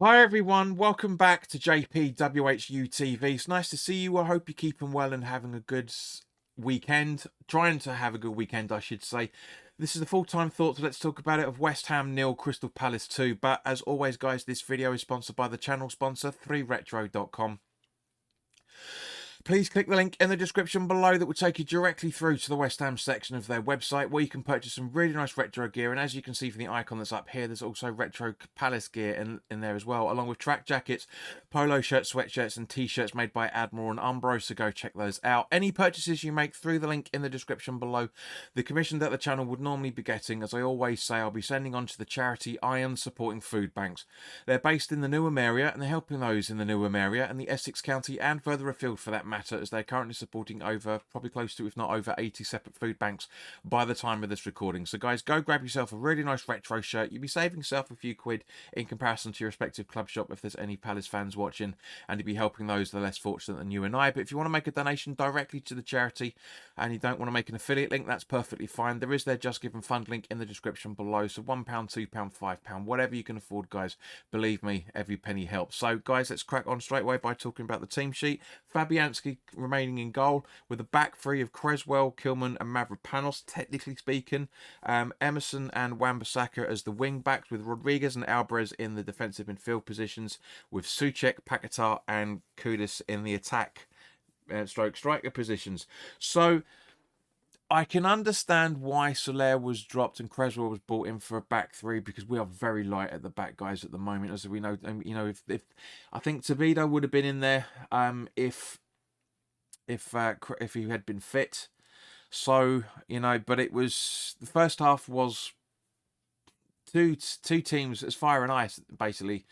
Hi everyone, welcome back to WHU TV. It's nice to see you. I hope you're keeping well and having a good weekend. Trying to have a good weekend, I should say. This is the full-time thoughts. Let's talk about it of West Ham 0, Crystal Palace 2. But as always, guys, this video is sponsored by the channel sponsor 3retro.com. Please click the link in the description below that will take you directly through to the West Ham section of their website where you can purchase some really nice retro gear. And as you can see from the icon that's up here, there's also retro Palace gear in there as well, along with track jackets, polo shirts, sweatshirts and t-shirts made by Admiral and Umbro, so go check those out. Any purchases you make through the link in the description below, the commission that the channel would normally be getting, as I always say, I'll be sending on to the charity Iron Supporting Food Banks. They're based in the Newham area and they're helping those in the Newham area and the Essex County and further afield for that matter, as they're currently supporting over, probably close to, if not over 80 separate food banks by the time of this recording. So guys, go grab yourself a really nice retro shirt. You'll be saving yourself a few quid in comparison to your respective club shop if there's any Palace fans watching, and you'll be helping those that are less fortunate than you and I. But if you want to make a donation directly to the charity and you don't want to make an affiliate link, that's perfectly fine. There is their Just Give and Fund link in the description below. So £1, £2, £5, whatever you can afford, guys. Believe me, every penny helps. So guys, let's crack on straight away by talking about the team sheet. Fabianski remaining in goal with a back three of Creswell, Kilman and Mavropanos, technically speaking. Emerson and Wan-Bissaka as the wing backs, with Rodriguez and Alvarez in the defensive midfield positions, with Souček, Paquetá and Kudus in the attack striker positions. So I can understand why Soler was dropped and Creswell was brought in for a back three, because we are very light at the back, guys, at the moment, as we know. You know, if I think Toledo would have been in there if he had been fit. So, you know, but it was, the first half was two teams as fire and ice, basically.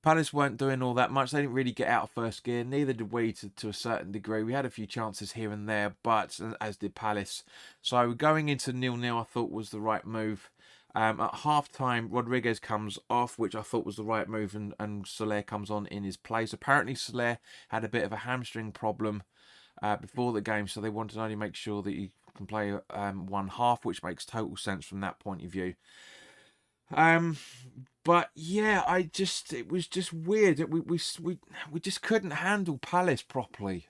Palace weren't doing all that much. They didn't really get out of first gear. Neither did we to a certain degree. We had a few chances here and there, but as did Palace. So going into 0-0, I thought was the right move. At half-time, Rodriguez comes off, which I thought was the right move, and Soler comes on in his place. Apparently, Soler had a bit of a hamstring problem before the game, so they wanted to only make sure that he can play one half, which makes total sense from that point of view. But yeah, it was just weird. We just couldn't handle Palace properly.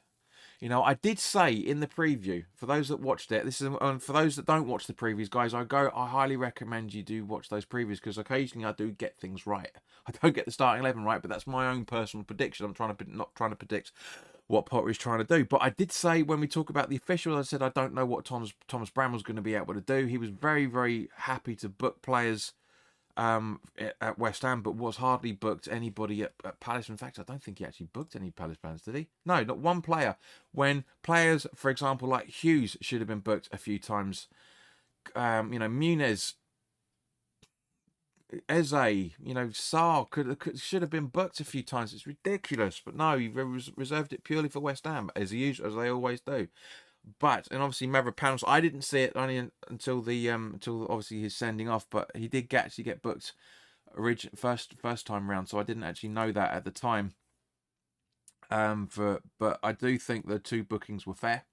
You know, I did say in the preview, for those that watched it, this is, and for those that don't watch the previews, guys, I highly recommend you do watch those previews, because occasionally I do get things right. I don't get the starting 11 right, but that's my own personal prediction. I'm not trying to predict what Potter is trying to do. But I did say, when we talk about the officials, I said I don't know what Thomas Brown was going to be able to do. He was very, very happy to book players at West Ham, but was hardly booked anybody at Palace. In fact, I don't think he actually booked any Palace fans, did he? No, not one player. When players, for example, like Hughes should have been booked a few times. You know, Muniz, Eze, you know, Sarr should have been booked a few times. It's ridiculous, but no, he reserved it purely for West Ham, as they always do. But, and obviously Mavropanos, I didn't see it only until obviously his sending off, but he did actually get booked first time round, so I didn't actually know that at the time. But I do think the two bookings were fair.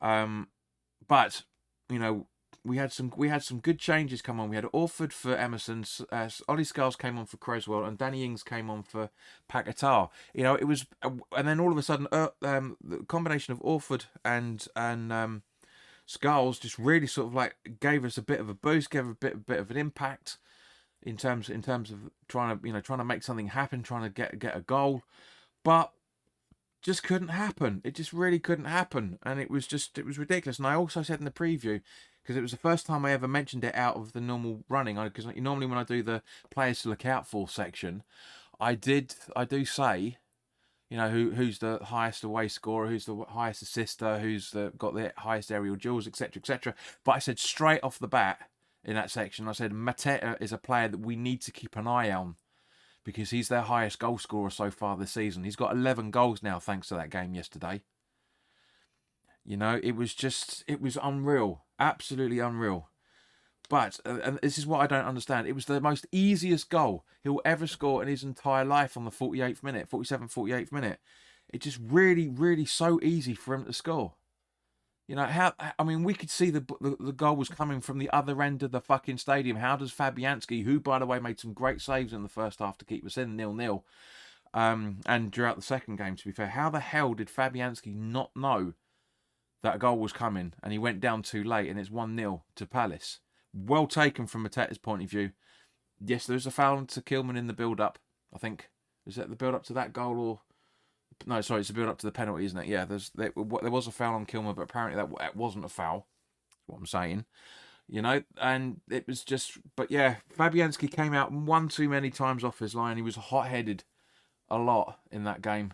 But you know, we had some good changes come on. We had Orford for Emerson, Ollie Scarles came on for Creswell, and Danny Ings came on for Paquetá. You know, it was, and then all of a sudden, the combination of Orford and Scarles just really sort of like gave us a bit of a boost, gave a bit of an impact in terms of trying to make something happen, trying to get a goal, but just couldn't happen. It just really couldn't happen, and it was ridiculous. And I also said in the preview, because it was the first time I ever mentioned it out of the normal running, because normally when I do the players to look out for section, I do say, you know, who's the highest away scorer, who's the highest assister, who's got the highest aerial duels, etc., etc. But I said straight off the bat in that section, I said Mateta is a player that we need to keep an eye on, because he's their highest goal scorer so far this season. He's got 11 goals now thanks to that game yesterday. You know, it was unreal. Absolutely unreal. But, and this is what I don't understand, it was the most easiest goal he'll ever score in his entire life on the 48th minute, 48th minute. It's just really, really so easy for him to score. You know, how, I mean, we could see the goal was coming from the other end of the fucking stadium. How does Fabianski, who, by the way, made some great saves in the first half to keep us in 0-0, and throughout the second game, to be fair, how the hell did Fabianski not know that a goal was coming and he went down too late and it's 1-0 to Palace? Well taken from Mateta's point of view. Yes, there's a foul to Kilman in the build-up, I think. Is that the build-up to that goal or... No, sorry, it's a build-up to the penalty, isn't it? Yeah, there was a foul on Kilman, but apparently that wasn't a foul. That's what I'm saying. You know, and it was just... But yeah, Fabianski came out one too many times off his line. He was hot-headed a lot in that game.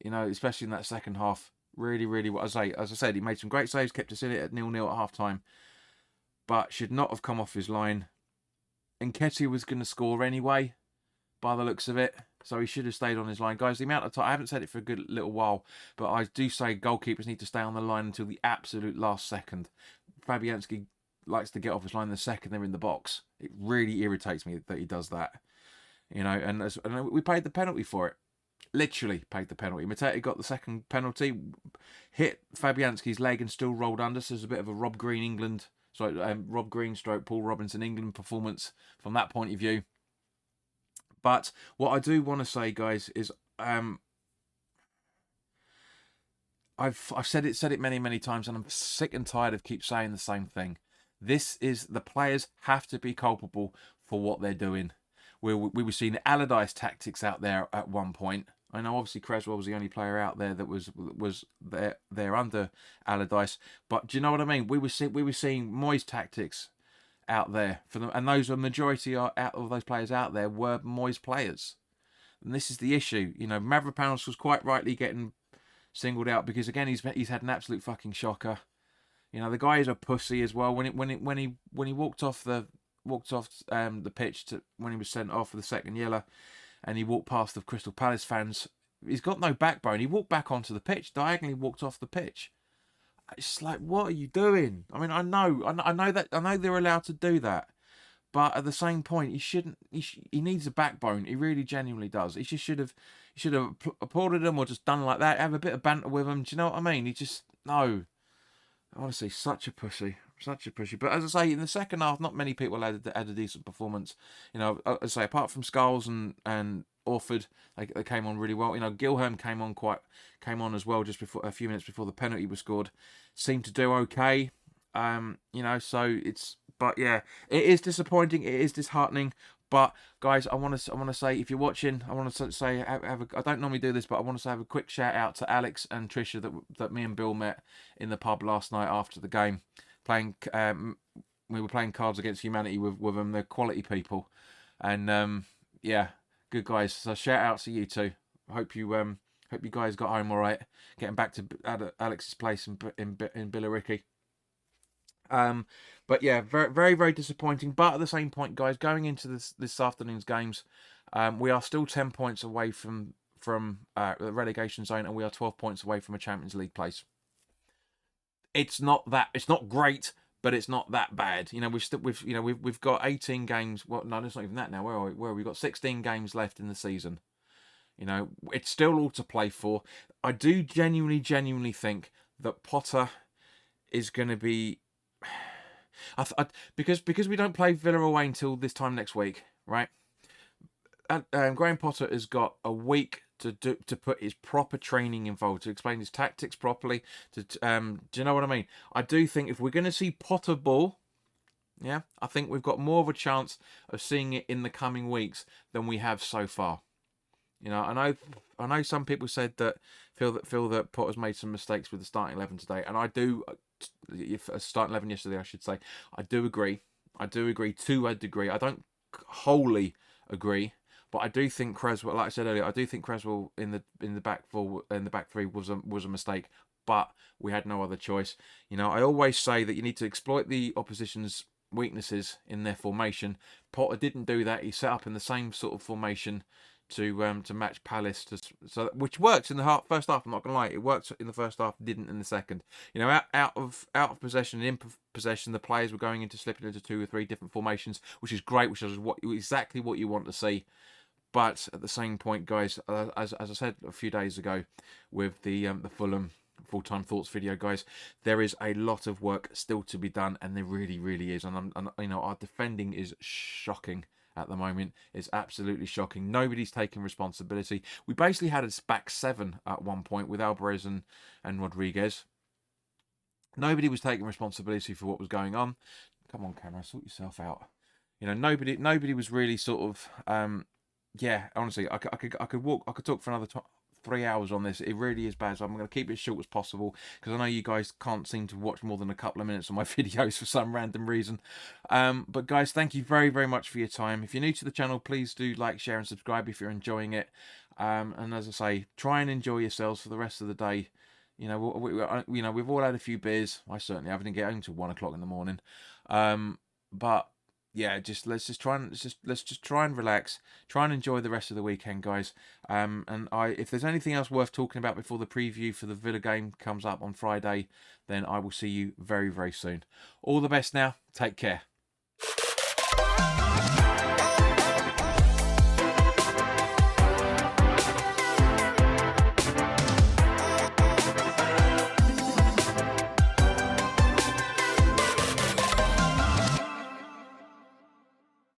You know, especially in that second half. Really, really, as I said, he made some great saves, kept us in it at 0-0 at half-time. But should not have come off his line. Nketiah was going to score anyway, by the looks of it. So he should have stayed on his line. Guys, the amount of time... I haven't said it for a good little while, but I do say goalkeepers need to stay on the line until the absolute last second. Fabianski likes to get off his line the second they're in the box. It really irritates me that he does that. You know, and we paid the penalty for it. Literally paid the penalty. Mateta got the second penalty, hit Fabianski's leg and still rolled under. So there's a bit of a Rob Green England... Sorry, Rob Green stroke Paul Robinson England performance from that point of view. But what I do want to say, guys, is I've said it many times, and I'm sick and tired of keep saying the same thing. This is the players have to be culpable for what they're doing. We were seeing Allardyce tactics out there at one point. I know obviously Creswell was the only player out there that was there under Allardyce, but do you know what I mean? We were seeing Moyes tactics out there for them, and those are majority out of those players out there were Moyes players, and this is the issue. You know, Mavropanos was quite rightly getting singled out because again he's had an absolute fucking shocker. You know, the guy is a pussy as well. When he walked off the pitch when he was sent off for the second yellow, and he walked past the Crystal Palace fans, he's got no backbone. He walked back onto the pitch, diagonally walked off the pitch. It's like, what are you doing? I mean, I know they're allowed to do that, but at the same point, he shouldn't. He needs a backbone. He really genuinely does. He should have applauded him or just done like that. Have a bit of banter with him. Do you know what I mean? He just no. Honestly, such a pussy. But as I say, in the second half, not many people had a decent performance. You know, as I say, apart from Scholes and Orford, they came on really well. You know, Gilham came on as well just before a few minutes before the penalty was scored. Seemed to do okay. You know, so but yeah, it is disappointing. It is disheartening. But guys, I want to say, if you're watching, I want to say I don't normally do this, but I want to have a quick shout out to Alex and Trisha that me and Bill met in the pub last night after the game, playing. We were playing Cards Against Humanity with them. They're quality people, and yeah, good guys. So shout out to you two. I hope you guys got home all right. Getting back to Alex's place in Billericay. But yeah, very, very, very disappointing. But at the same point, guys, going into this afternoon's games, we are still 10 points away from the relegation zone, and we are 12 points away from a Champions League place. It's not great, but it's not that bad. You know, we've got 18 games. Well, no, it's not even that now. Where are we? We've got 16 games left in the season. You know, it's still all to play for. I do genuinely think that Potter is going to be. Because we don't play Villa away until this time next week, right? Graham Potter has got a week to put his proper training involved, to explain his tactics properly. Do you know what I mean? I do think if we're going to see Potter ball, yeah, I think we've got more of a chance of seeing it in the coming weeks than we have so far. You know, I know some people said that feel that Potter's made some mistakes with the starting 11 today, and I do. If a starting 11 yesterday, I should say, I do agree to a degree. I don't wholly agree, but I do think Creswell, like I said earlier, I do think Creswell in the back three was a mistake, but we had no other choice. You know, I always say that you need to exploit the opposition's weaknesses in their formation. Potter didn't do that. He set up in the same sort of formation to match Palace, which works in the first half. I'm not gonna lie, it worked in the first half, didn't in the second. You know, out of possession and in possession, the players were going into slipping into 2 or 3 different formations, which is great, which is exactly what you want to see. But at the same point, guys, as I said a few days ago with the full-time thoughts video, guys. There is a lot of work still to be done, and there really, really is. And you know, our defending is shocking at the moment. It's absolutely shocking. Nobody's taking responsibility. We basically had a back seven at one point with Alvarez and Rodriguez. Nobody was taking responsibility for what was going on. Come on, camera, sort yourself out. You know, nobody was really sort of, yeah. Honestly, I could talk for another 3 hours on this. It really is bad, so I'm going to keep it as short as possible because I know you guys can't seem to watch more than a couple of minutes of my videos for some random reason. But guys, thank you very, very much for your time. If you're new to the channel, please do like, share, and subscribe if you're enjoying it. And as I say, try and enjoy yourselves for the rest of the day. You know, we've all had a few beers. I certainly haven't get home till 1 o'clock in the morning. But yeah, let's just try and relax, try and enjoy the rest of the weekend, guys. And if there's anything else worth talking about before the preview for the Villa game comes up on Friday, then I will see you very, very soon. All the best now. Take care.